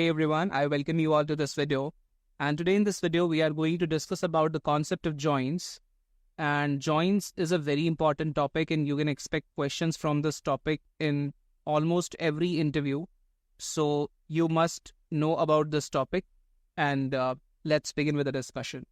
Hey everyone, I welcome you all to this video. And today in this video, we are going to discuss about the concept of joins. And joins is a very important topic, and you can expect questions from this topic in almost every interview. So you must know about this topic, and let's begin with the discussion.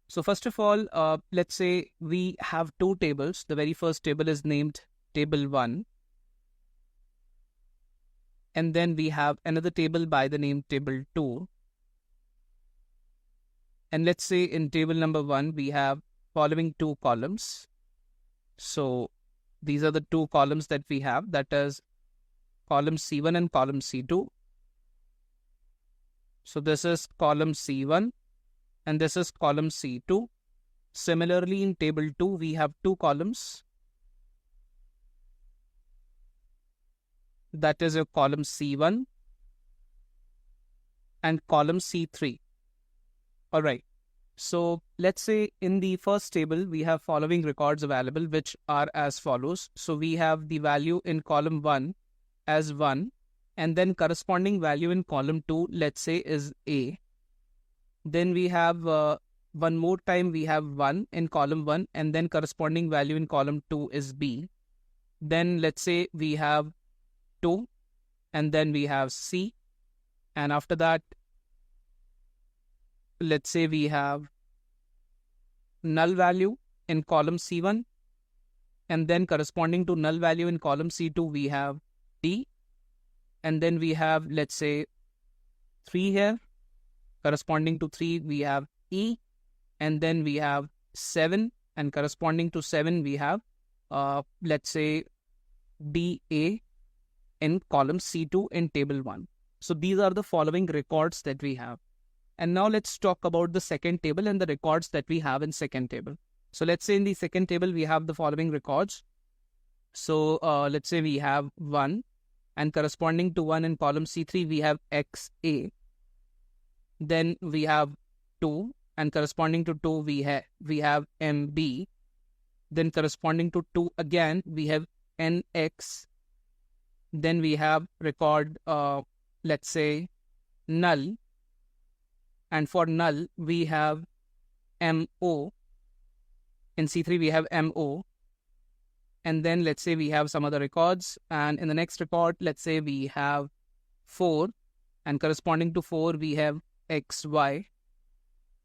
So first of all, let's say we have two tables. The very first table is named table 1. And then we have another table by the name table 2. And let's say in table number 1, we have following two columns. So these are the two columns that we have, that is column C1 and column C2. So this is column C1 and this is column C2. Similarly, in table 2, we have two columns. That is your column C1 and column C3. All right. So let's say in the first table, we have following records available, which are as follows. So we have the value in column 1 as 1, and then corresponding value in column 2, let's say, is A. Then we have one more time, we have 1 in column 1, and then corresponding value in column 2 is B. Then let's say we have 2, and then we have C, and after that, let's say we have null value in column C1, and then corresponding to null value in column C2, we have D, and then we have, let's say, 3 here, corresponding to 3, we have E, and then we have 7, and corresponding to 7, we have, let's say, DA in column C2 in table 1. So these are the following records that we have. And now let's talk about the second table and the records that we have in second table. So let's say in the second table, we have the following records. So let's say we have 1, and corresponding to 1 in column C3, we have XA. Then we have 2, and corresponding to 2, we have MB. Then corresponding to 2 again, we have NX. Then we have record, let's say, null. And for null, we have MO. In C3, we have MO. And then let's say we have some other records. And in the next record, let's say we have 4. And corresponding to 4, we have XY.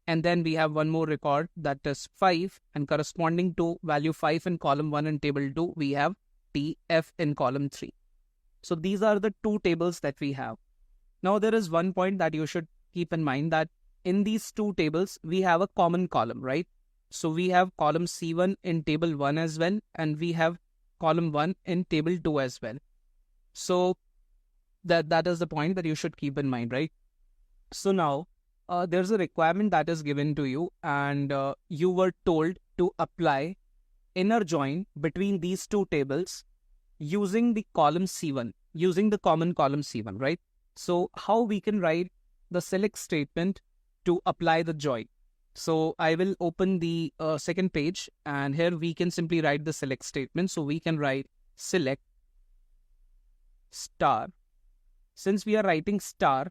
And then we have one more record, that is 5. And corresponding to value 5 in column 1 in table 2, we have TF in column 3. So these are the two tables that we have. Now there is one point that you should keep in mind, that in these two tables, we have a common column, right? So we have column C1 in table 1 as well, and we have column 1 in table 2 as well. So that is the point that you should keep in mind, right? So now there's a requirement that is given to you, and you were told to apply inner join between these two tables using the column C1, using the common column C1, right? So how we can write the select statement to apply the join? So I will open the second page, and here we can simply write the select statement. So we can write select star. Since we are writing star,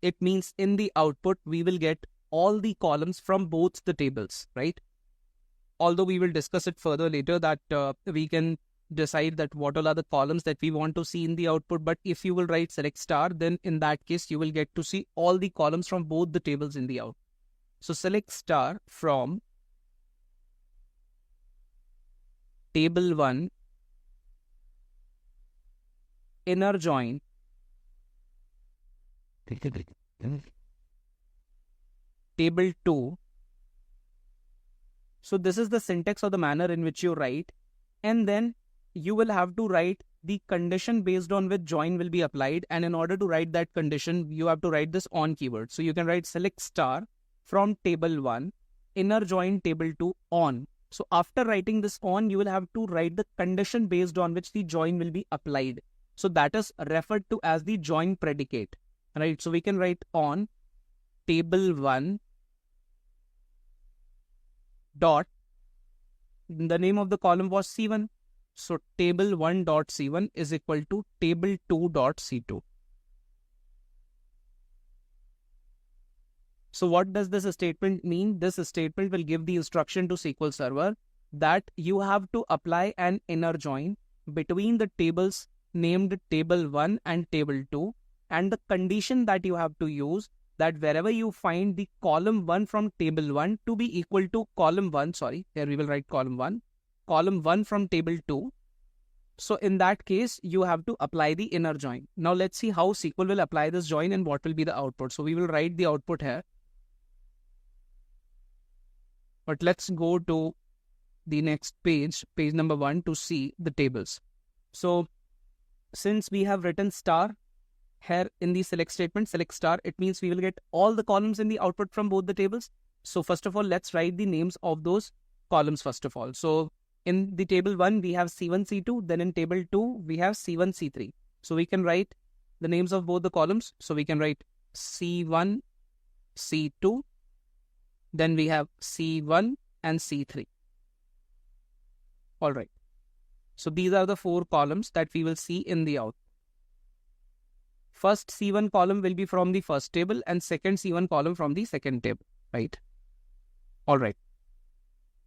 it means in the output, we will get all the columns from both the tables, right? Although we will discuss it further later, that we can decide that what all are the columns that we want to see in the output. But if you will write select star, then in that case, you will get to see all the columns from both the tables in the output. So select star from table 1, inner join table 2. So this is the syntax or the manner in which you write, and then you will have to write the condition based on which join will be applied. And in order to write that condition, you have to write this on keyword. So you can write select star from table 1, inner join table 2 on. So after writing this on, you will have to write the condition based on which the join will be applied. So that is referred to as the join predicate, right? So we can write on table 1 dot, the name of the column was C1. So table 1.c1 is equal to table 2.c2. So what does this statement mean? This statement will give the instruction to SQL Server that you have to apply an inner join between the tables named table 1 and table 2, and the condition that you have to use that wherever you find the column 1 from table 1 to be equal to column 1, here we will write column 1 from table 2. So in that case, you have to apply the inner join. Now let's see how SQL will apply this join and what will be the output. So we will write the output here. But let's go to the next page, page number 1, to see the tables. So since we have written star here in the select statement, select star, it means we will get all the columns in the output from both the tables. So first of all, let's write the names of those columns first of all. So in the table 1, we have C1, C2. Then in table 2, we have C1, C3. So we can write the names of both the columns. So we can write C1, C2. Then we have C1 and C3. All right. So these are the 4 columns that we will see in the output. First C1 column will be from the first table and second C1 column from the second table, right? All right.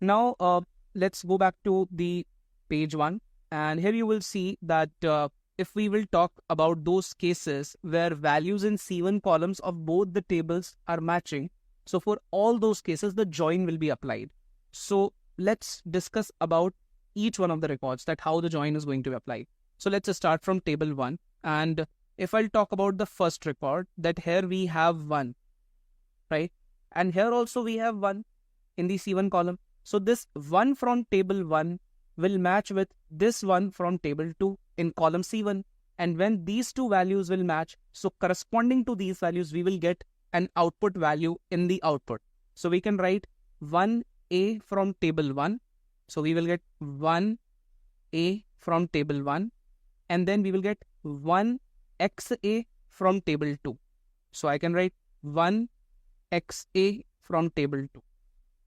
Now, let's go back to the page 1. And here you will see that if we will talk about those cases where values in C1 columns of both the tables are matching, so for all those cases, the join will be applied. So let's discuss about each one of the records, that how the join is going to be applied. So let's start from table 1. And if I'll talk about the first record, that here we have 1, right? And here also we have 1 in the C1 column. So this 1 from table 1 will match with this 1 from table 2 in column C1. And when these two values will match, so corresponding to these values, we will get an output value in the output. So we can write 1A from table 1. So we will get 1A from table 1. And then we will get 1XA from table 2. So I can write 1XA from table 2.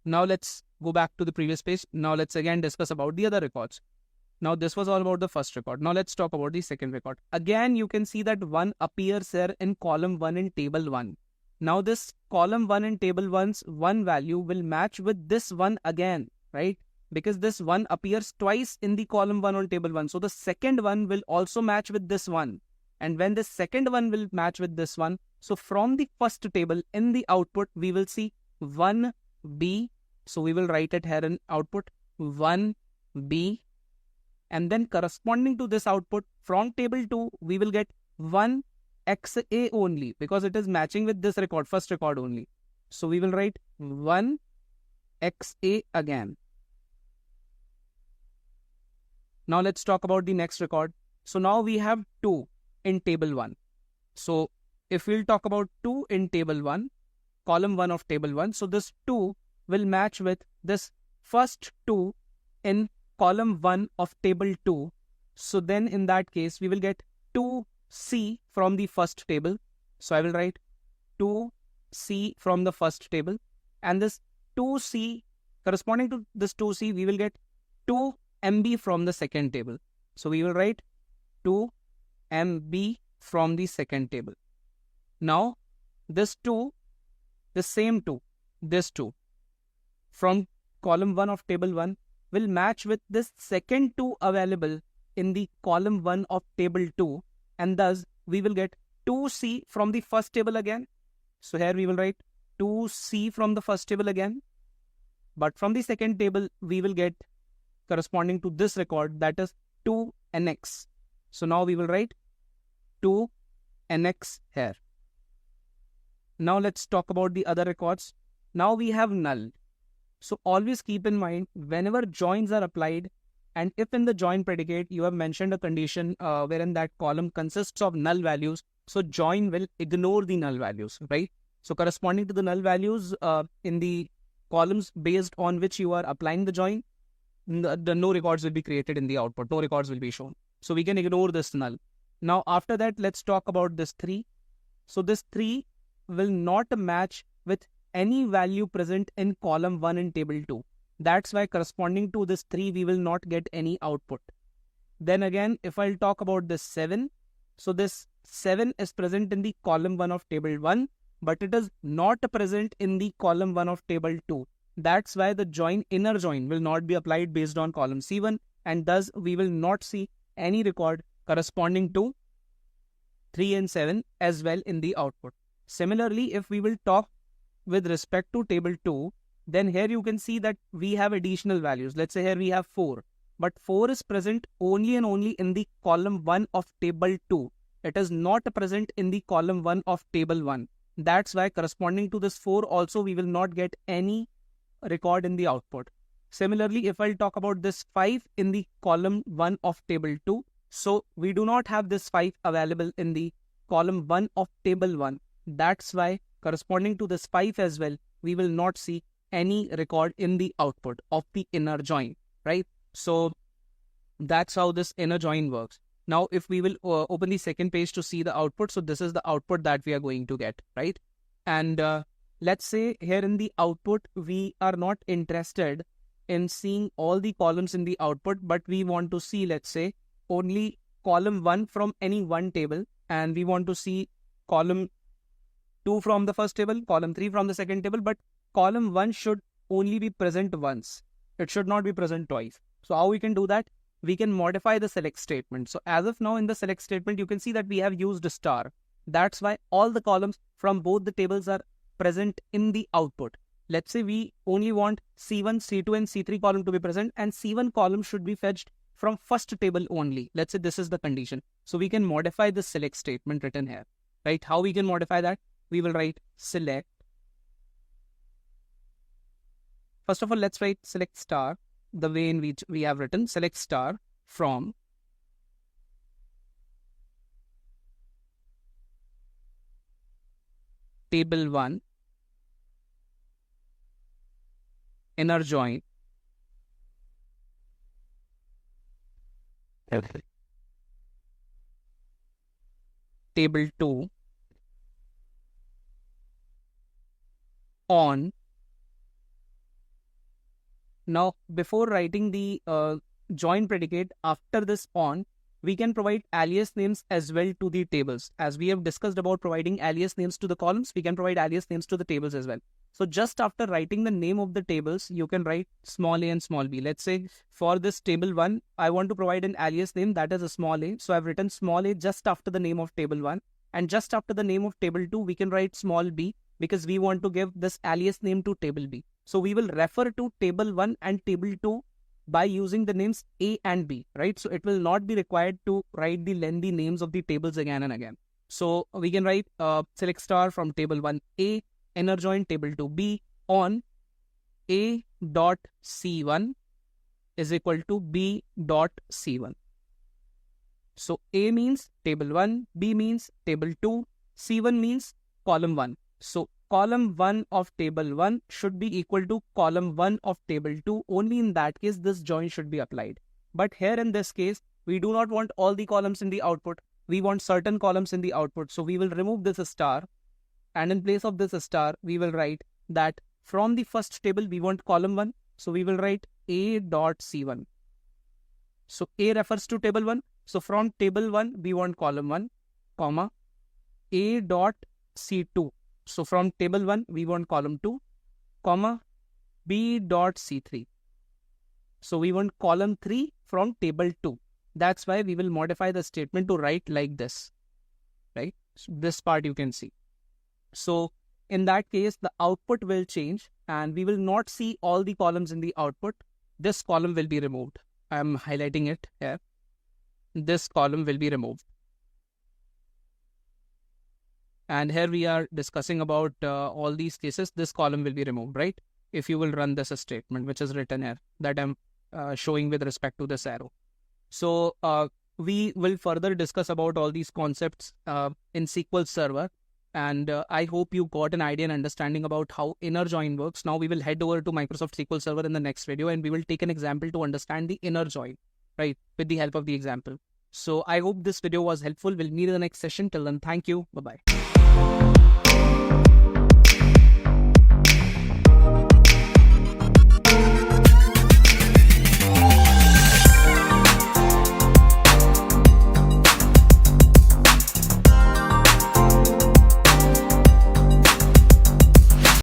Now let's go back to the previous page. Now let's again discuss about the other records. Now this was all about the first record. Now let's talk about the second record. Again, you can see that 1 appears here in column 1 in table 1. Now this column 1 in table 1's 1 value will match with this 1 again, right? Because this 1 appears twice in the column 1 on table 1. So the second one will also match with this 1. And when the second one will match with this 1, so from the first table in the output, we will see 1B. So we will write it here in output 1B. And then corresponding to this output from table 2, we will get 1XA only because it is matching with this record, first record only. So we will write 1XA again. Now let's talk about the next record. So now we have 2 in table 1. So if we'll talk about 2 in table 1, column 1 of table 1, so this 2 will match with this first 2 in column 1 of table 2. So then in that case, we will get 2C from the first table. So I will write 2C from the first table. And this 2C, corresponding to this 2C, we will get 2MB from the second table. So we will write 2MB from the second table. Now, this 2, the same 2, this 2 from column 1 of table 1 will match with this second 2 available in the column 1 of table 2. And thus, we will get 2C from the first table again. So here we will write 2C from the first table again. But from the second table, we will get corresponding to this record, that is 2NX. So now we will write 2NX here. Now let's talk about the other records. Now we have null. So always keep in mind, whenever joins are applied, and if in the join predicate you have mentioned a condition wherein that column consists of null values, so join will ignore the null values, right? So corresponding to the null values in the columns based on which you are applying the join, no records will be created in the output, no records will be shown. So we can ignore this null. Now after that, let's talk about this 3. So this 3 will not match with any value present in column 1 in table 2. That's why corresponding to this 3, we will not get any output. Then again, if I'll talk about this 7, so this 7 is present in the column 1 of table 1, but it is not present in the column 1 of table 2. That's why the inner join will not be applied based on column C1, and thus we will not see any record corresponding to 3 and 7 as well in the output. Similarly, if we will talk with respect to table 2, then here you can see that we have additional values. Let's say here we have 4, but 4 is present only and only in the column 1 of table 2. It is not present in the column 1 of table 1. That's why corresponding to this 4 also we will not get any record in the output. Similarly, if I'll talk about this 5 in the column 1 of table 2, so we do not have this 5 available in the column 1 of table 1. That's why corresponding to this 5 as well, we will not see any record in the output of the inner join, right? So that's how this inner join works. Now, if we will open the second page to see the output, so this is the output that we are going to get, right? And let's say here in the output, we are not interested in seeing all the columns in the output, but we want to see, let's say, only column 1 from any one table, and we want to see column 2 from the first table, column 3 from the second table, but column 1 should only be present once. It should not be present twice. So how we can do that? We can modify the select statement. So as of now in the select statement, you can see that we have used a star. That's why all the columns from both the tables are present in the output. Let's say we only want C1, C2 and C3 column to be present, and C1 column should be fetched from first table only. Let's say this is the condition. So we can modify the select statement written here, right? How we can modify that? We will write select. First of all, let's write select star the way in which we have written select star from table 1 inner join table 2 on. Now, before writing the join predicate after this on, we can provide alias names as well to the tables. As we have discussed about providing alias names to the columns, we can provide alias names to the tables as well. So just after writing the name of the tables, you can write small a and small b. Let's say for this table 1, I want to provide an alias name that is a small a. So I've written small a just after the name of table 1. And just after the name of table 2, we can write small b because we want to give this alias name to table b. So we will refer to table 1 and table 2 by using the names A and B, right? So it will not be required to write the lengthy names of the tables again and again. So we can write select star from table 1 A, inner join table 2 B on A dot C1 is equal to B dot C1. So A means table 1, B means table 2, C1 means column 1. So column 1 of table 1 should be equal to column 1 of table 2. Only in that case, this join should be applied. But here in this case, we do not want all the columns in the output. We want certain columns in the output. So we will remove this star. And in place of this star, we will write that from the first table, we want column 1. So we will write A dot C1. So A refers to table 1. So from table 1, we want column 1, comma, A dot C2. So from table 1, we want column 2, comma, B dot C3. So we want column 3 from table 2. That's why we will modify the statement to write like this, right? So this part you can see. So in that case, the output will change and we will not see all the columns in the output. This column will be removed. I am highlighting it here. This column will be removed. And here we are discussing about all these cases. This column will be removed, right? If you will run this statement, which is written here, that I'm showing with respect to this arrow. So we will further discuss about all these concepts in SQL Server. And I hope you got an idea and understanding about how inner join works. Now we will head over to Microsoft SQL Server in the next video and we will take an example to understand the inner join, right? With the help of the example. So I hope this video was helpful. We'll meet in the next session. Till then, thank you. Bye-bye.